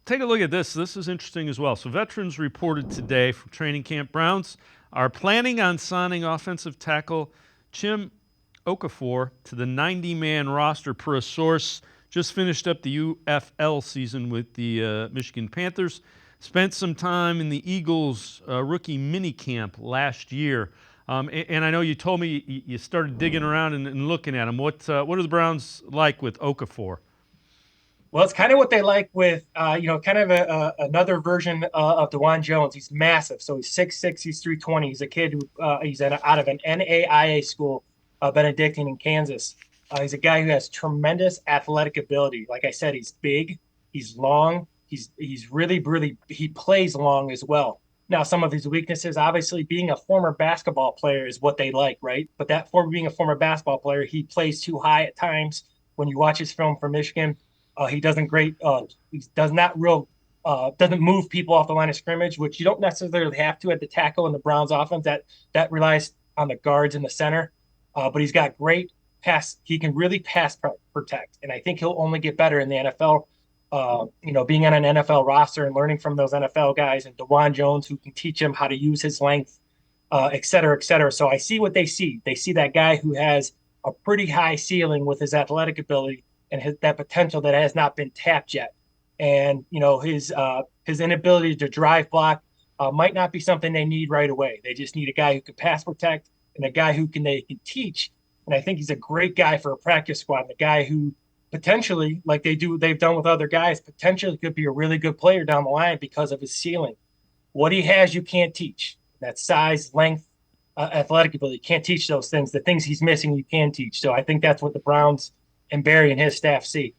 take a look at this. This is interesting as well. So veterans reported today from training camp. Browns are planning on signing offensive tackle Chim Okorafor to the 90-man roster per a source. Just finished up the UFL season with the Michigan Panthers. Spent some time in the Eagles' rookie minicamp last year. And I know you told me you started digging around and looking at him. What are the Browns like with Okafor? Well, it's kind of what they like with, kind of another version of DeJuan Jones. He's massive. So he's 6'6", he's 320. He's a kid who he's out of an NAIA school, Benedictine in Kansas. He's a guy who has tremendous athletic ability. Like I said, he's big, he's long, he's really he plays long as well. Now, some of his weaknesses, obviously, being a former basketball player is what they like, right? But that for being a former basketball player, he plays too high at times. When you watch his film for Michigan, he doesn't great. He does not real. Doesn't move people off the line of scrimmage, which you don't necessarily have to at the tackle in the Browns offense. That relies on the guards in the center. But he's got great pass. He can really pass protect, and I think he'll only get better in the NFL. Being on an NFL roster and learning from those NFL guys and DeJuan Jones, who can teach him how to use his length, et cetera, et cetera. So I see what they see. They see that guy who has a pretty high ceiling with his athletic ability and that potential that has not been tapped yet. And his inability to drive block might not be something they need right away. They just need a guy who can pass protect and a guy who they can teach. And I think he's a great guy for a practice squad. And a guy who potentially, like they've done with other guys, potentially could be a really good player down the line because of his ceiling. What he has, you can't teach. That size, length, athletic ability. You can't teach those things. The things he's missing, you can teach. So I think that's what the Browns and Barry and his staff see.